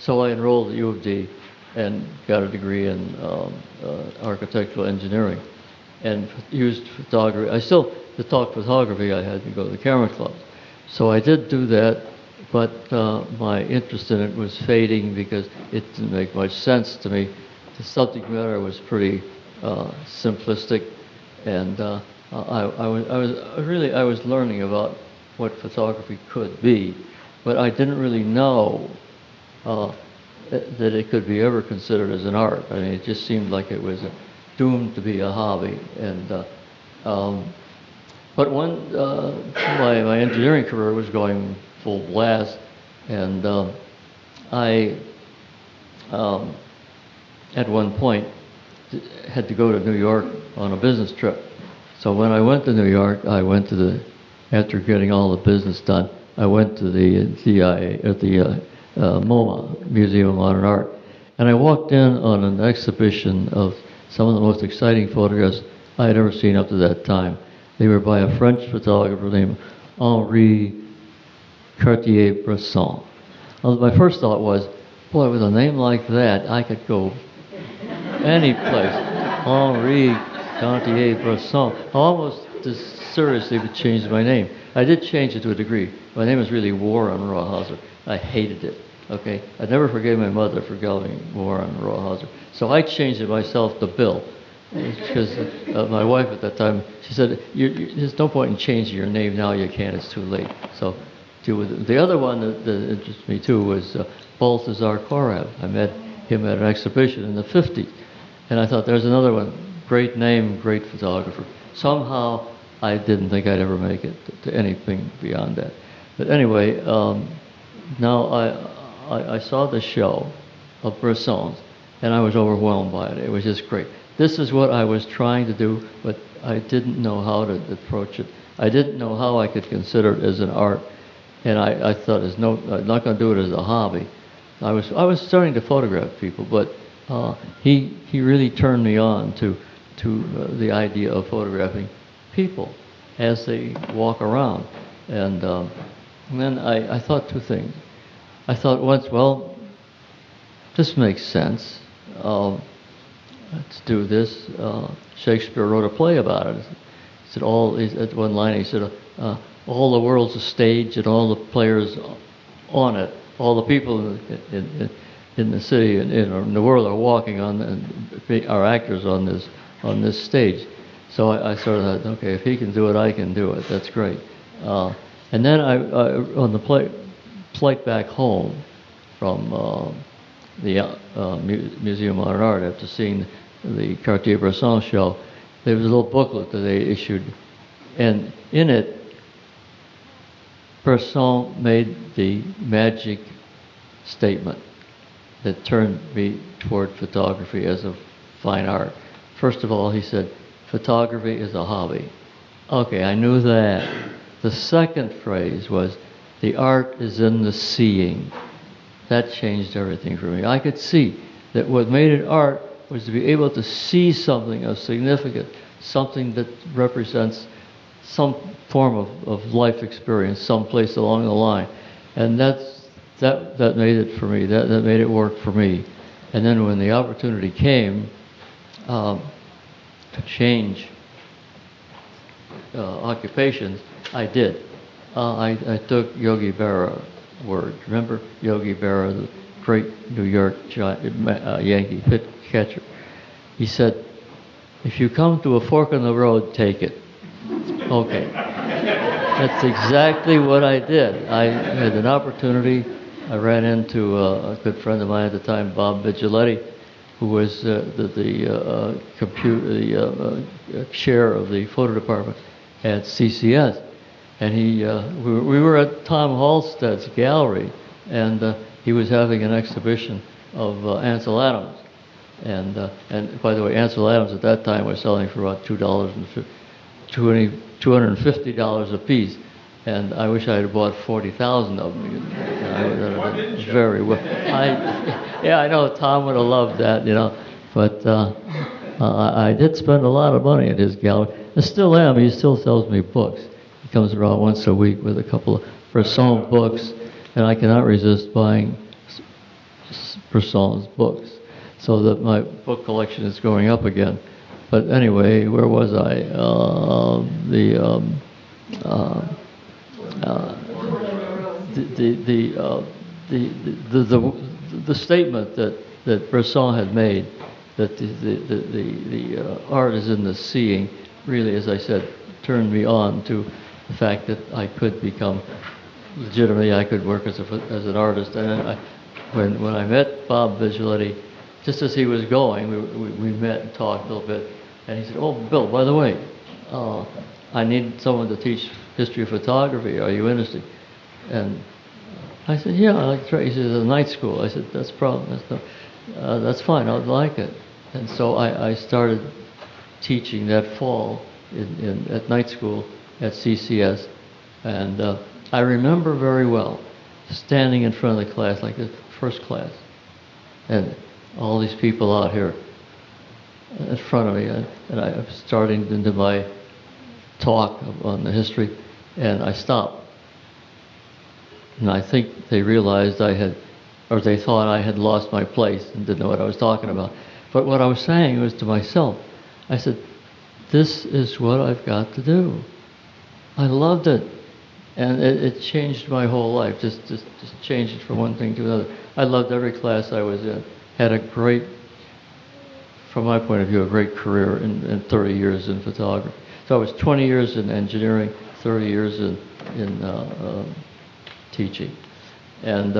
So I enrolled at U of D and got a degree in architectural engineering and used photography. I still, to talk photography, I had to go to the camera club. So I did do that, but my interest in it was fading because it didn't make much sense to me. The subject matter was pretty simplistic, and I was learning about what photography could be, but I didn't really know uh, that it could be ever considered as an art. I mean, it just seemed like it was doomed to be a hobby. And but when my engineering career was going full blast, and I um, at one point had to go to New York on a business trip. So when I went to New York, I went to after getting all the business done, I went to the CIA at the MoMA, Museum of Modern Art, and I walked in on an exhibition of some of the most exciting photographs I had ever seen up to that time. They were by a French photographer named Henri Cartier-Bresson. My first thought was, boy, with a name like that, I could go any place. Henri Cartier-Bresson. I almost just seriously changed my name. I did change it to a degree. My name is really Warren Rauhauser. I hated it. Okay, I never forgave my mother for going Warren Rauhauser. So I changed it myself to Bill, because my wife at that time, she said, "There's no point in changing your name now. You can't. It's too late." So deal with it. The other one that interested me too was Balthazar Korab. I met him at an exhibition in the '50s, and I thought, there's another one. Great name, great photographer. Somehow I didn't think I'd ever make it to anything beyond that. But anyway, now I saw the show of Bresson's, and I was overwhelmed by it. It was just great. This is what I was trying to do, but I didn't know how to approach it. I didn't know how I could consider it as an art, and I thought, I'm not going to do it as a hobby. I was starting to photograph people, but he really turned me on to the idea of photographing people as they walk around. And then I thought two things. I thought once, well, this makes sense. Let's do this. Shakespeare wrote a play about it. He said at one line he said, all the world's a stage and all the players on it, all the people in the city and in the world are walking on and are actors on this stage. So I sort of thought, okay, if he can do it, I can do it. That's great. And then I on the flight back home from the Museum of Modern Art, after seeing the Cartier-Bresson show, there was a little booklet that they issued, and in it, Bresson made the magic statement that turned me toward photography as a fine art. First of all, he said, photography is a hobby. Okay, I knew that. The second phrase was, the art is in the seeing. That changed everything for me. I could see that what made it art was to be able to see something of significance, something that represents some form of life experience, someplace along the line. And that made it for me. That made it work for me. And then when the opportunity came to change occupations, I did. I took Yogi Berra word. Remember Yogi Berra, the great New York Yankee hit catcher? He said, if you come to a fork in the road, take it. Okay. That's exactly what I did. I had an opportunity. I ran into a good friend of mine at the time, Bob Vigiletti, who was the chair of the photo department at CCS. And we were at Tom Halstead's gallery, and he was having an exhibition of Ansel Adams. And by the way, Ansel Adams at that time was selling for about $250 a piece. And I wish I had bought 40,000 of them. Very well. I know Tom would have loved that, But I did spend a lot of money at his gallery. I still am. He still sells me books. He comes around once a week with a couple of Bresson books, and I cannot resist buying Bresson's books, so that my book collection is going up again. But anyway, where was I? Uh, uh, the statement that Bresson had made, that the art is in the seeing, really, as I said, turned me on to the fact that I could become legitimately, I could work as an artist. And when I met Bob Vigiletti, just as he was going, we met and talked a little bit, and he said, "Oh, Bill, by the way, I need someone to teach history of photography. Are you interested?" And I said, "Yeah, I'd like to try." He said, "A night school." I said, "That's a problem. That's fine. I'd like it." And so I started teaching that fall at night school at CCS, and I remember very well standing in front of the class, like the first class, and all these people out here in front of me, and I was starting into my talk on the history, and I stopped. And I think they realized or they thought I had lost my place and didn't know what I was talking about. But what I was saying was to myself, I said, this is what I've got to do. I loved it. And it changed my whole life, just changed it from one thing to another. I loved every class I was in. Had a great, from my point of view, a great career in 30 years in photography. So I was 20 years in engineering, 30 years in teaching. And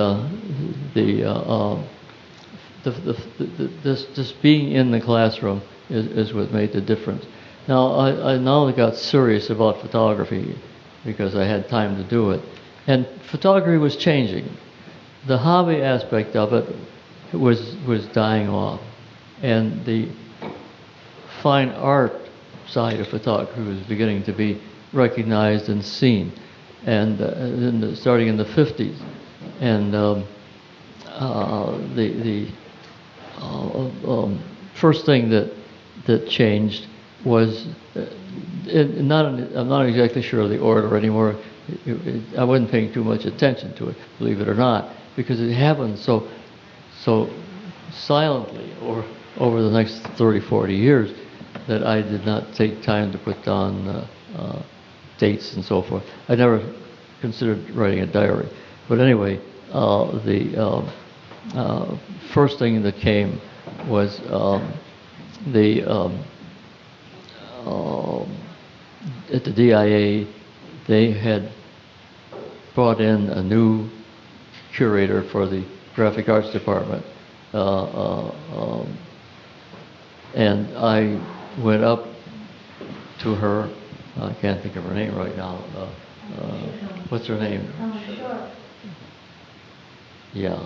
this being in the classroom is what made the difference. Now, I now got serious about photography because I had time to do it. And photography was changing. The hobby aspect of it was dying off. And the fine art side of photography was beginning to be recognized and seen. And starting in the 50s. And the first thing that changed was, I'm not exactly sure of the order anymore. I wasn't paying too much attention to it, believe it or not, because it happened so silently over the next 30, 40 years that I did not take time to put down dates and so forth. I never considered writing a diary. But anyway, the first thing that came was at the DIA, they had brought in a new curator for the graphic arts department. And I went up to her. I can't think of her name right now. What's her name? Sure. Yeah.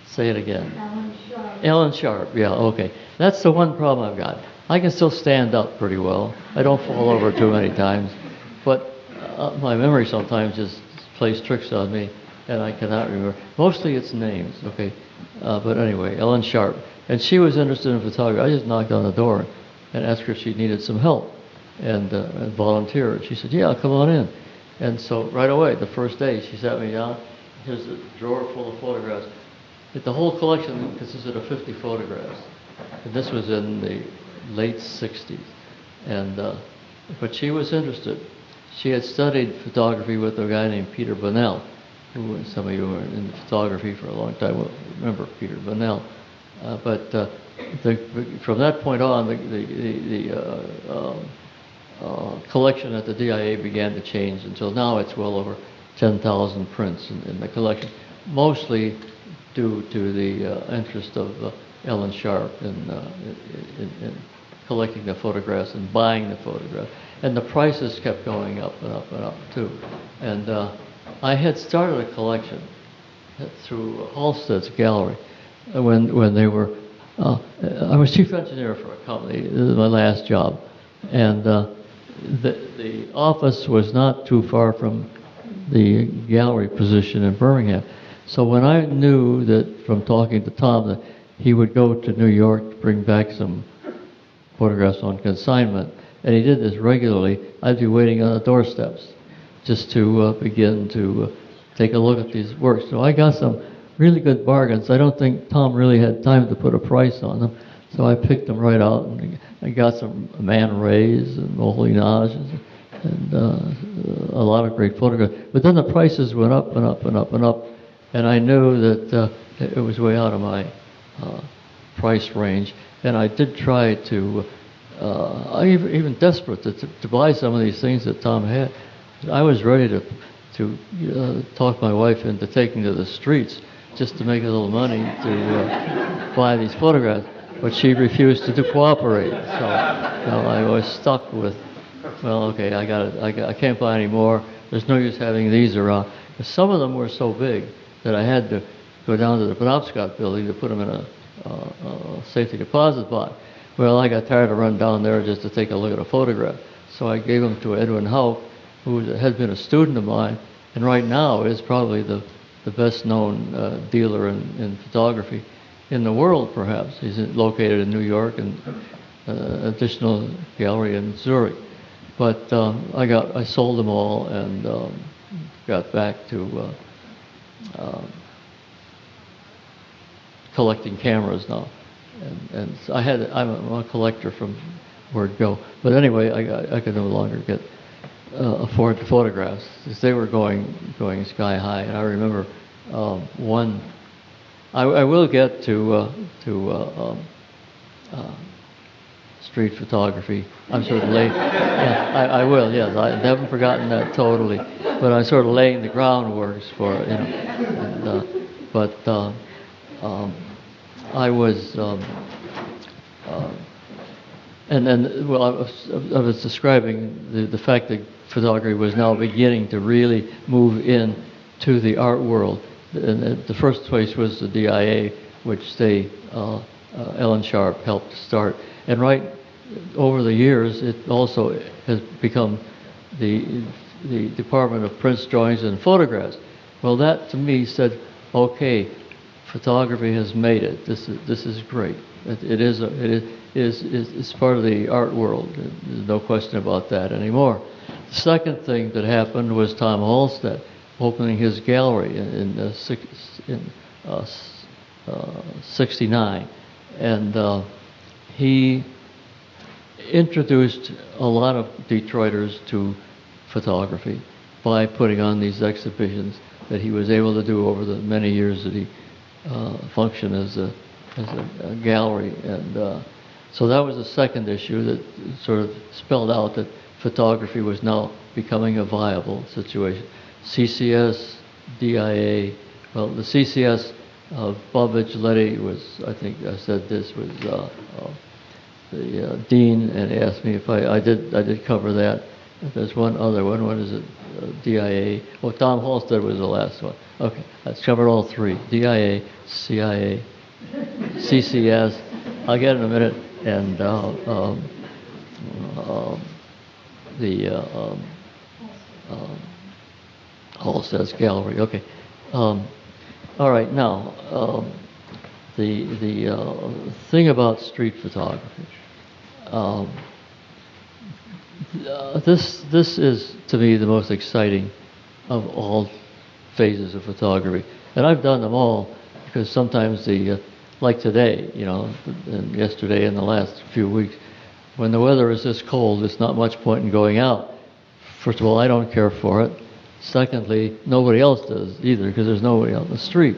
Say it again. Ellen Sharp. Ellen Sharp. Yeah. Okay. That's the one problem I've got. I can still stand up pretty well. I don't fall over too many times, but my memory sometimes just plays tricks on me, and I cannot remember. Mostly it's names. Okay. But anyway, Ellen Sharp, and she was interested in photography. I just knocked on the door and asked her if she needed some help, and volunteered. She said, "Yeah, come on in." And so right away, the first day, she sat me down. Here's a drawer full of photographs. The whole collection consisted of 50 photographs. And this was in the late 60s. And but she was interested. She had studied photography with a guy named Peter Bunnell, who some of you who are in photography for a long time will remember Peter Bunnell. From that point on, the collection at the DIA began to change until now it's well over 10,000 prints in the collection, mostly due to the interest of Ellen Sharp in collecting the photographs and buying the photographs. And the prices kept going up and up and up too. And I had started a collection through Halstead's gallery when they were, I was chief engineer for a company. This is my last job. And the office was not too far from the gallery position in Birmingham. So when I knew that from talking to Tom that he would go to New York to bring back some photographs on consignment, and he did this regularly, I'd be waiting on the doorsteps just to begin to take a look at these works. So I got some really good bargains. I don't think Tom really had time to put a price on them, so I picked them right out, and I got some Man Rays and Moulinages and a lot of great photographs. But then the prices went up and up and up and up, and I knew that it was way out of my price range. And I did try to, I even desperate to buy some of these things that Tom had. I was ready to talk my wife into taking to the streets just to make a little money to buy these photographs, but she refused to cooperate. So I was stuck with, well, okay, I can't buy any more. There's no use having these around. Some of them were so big that I had to go down to the Penobscot building to put them in a safety deposit box. Well, I got tired of running down there just to take a look at a photograph. So I gave them to Edwin Houck, who had been a student of mine, and right now is probably the best known dealer in photography in the world, perhaps. He's located in New York and additional gallery in Zurich. But I sold them all and got back to collecting cameras now, and so I'm a collector from word go. But anyway, I could no longer afford the photographs because they were going sky high. And I remember one. I will get to street photography. I'm sort of late. Yeah, I will. Yes, I haven't forgotten that totally. But I'm sort of laying the groundwork for it, I was, and then, well, I was describing the fact that photography was now beginning to really move in to the art world. And the first place was the DIA, which Ellen Sharp helped start. And right over the years, it also has become the Department of Prints, Drawings, and Photographs. Well, that to me said, okay, photography has made it. This is great. It's part of the art world. There's no question about that anymore. The second thing that happened was Tom Halstead opening his gallery in '69, and he introduced a lot of Detroiters to photography by putting on these exhibitions that he was able to do over the many years that he functioned as a gallery. And so that was the second issue that sort of spelled out that photography was now becoming a viable situation. CCS, DIA, well, the CCS, Bob Vigilietti was, I think I said this, was the dean, and asked me if I did cover that. There's one other one. What is it? DIA. Oh, Tom Halstead was the last one. Okay, that's covered all three: DIA, CIA, CCS. I'll get in a minute, and Halstead's gallery. Okay. All right. Now, the thing about street photography. This is, to me, the most exciting of all phases of photography. And I've done them all because sometimes like today, and yesterday and the last few weeks, when the weather is this cold, it's not much point in going out. First of all, I don't care for it. Secondly, nobody else does either because there's nobody out in the street.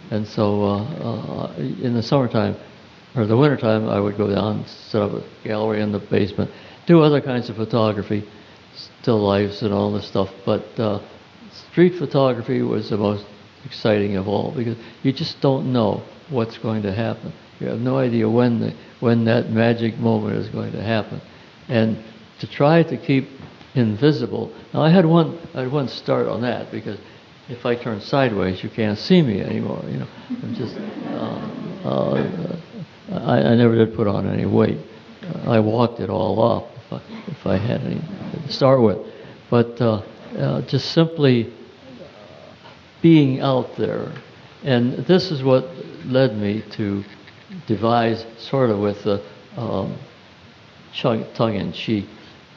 And so in the summertime, or the wintertime, I would go down, set up a gallery in the basement, do other kinds of photography, still lifes and all this stuff. But street photography was the most exciting of all because you just don't know what's going to happen. You have no idea when that magic moment is going to happen. And to try to keep invisible. Now I had one start on that because if I turn sideways, you can't see me anymore. I'm just I never did put on any weight. I walked it all off if I had any to start with. But just simply being out there, and this is what led me to devise, sort of with the tongue-in-cheek,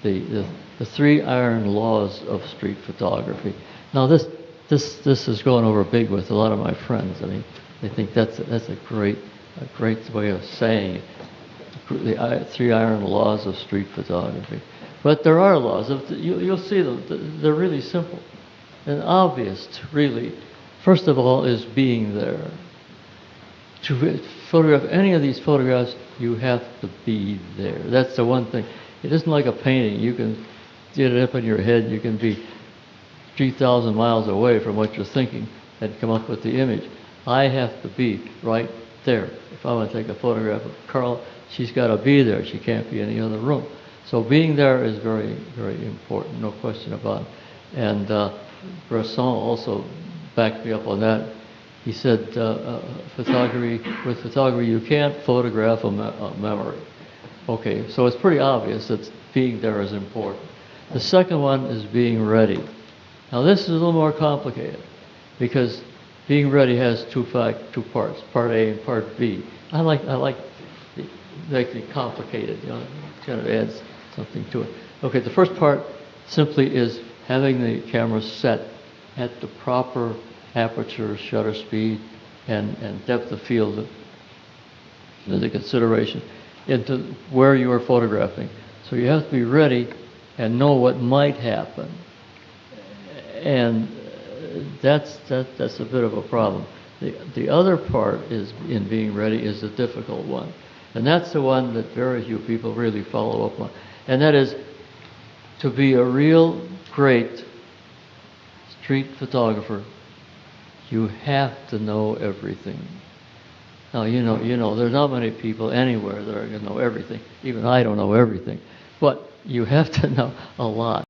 the three iron laws of street photography. Now this this is going over big with a lot of my friends. I mean, they think that's a great way of saying it. The 3 iron laws of street photography. But there are laws. You'll see them. They're really simple and obvious. Really, first of all, is being there. To photograph any of these photographs, you have to be there. That's the one thing. It isn't like a painting. You can get it up in your head. You can be 3,000 miles away from what you're thinking and come up with the image. I have to be right there. If I want to take a photograph of Carla, she's got to be there. She can't be in any other room. So being there is very, very important, no question about it. And Bresson also backed me up on that. He said, with photography, you can't photograph a memory. Okay, so it's pretty obvious that being there is important. The second one is being ready. Now this is a little more complicated because being ready has two parts, part A and part B. I like making it complicated, you know, it kind of adds something to it. Okay, the first part simply is having the camera set at the proper aperture, shutter speed, and depth of field as a consideration into where you are photographing. So you have to be ready and know what might happen. And that's a bit of a problem. The other part is in being ready is the difficult one. And that's the one that very few people really follow up on. And that is to be a real great street photographer, you have to know everything. Now, you know, there's not many people anywhere that are going to know everything. Even I don't know everything. But you have to know a lot.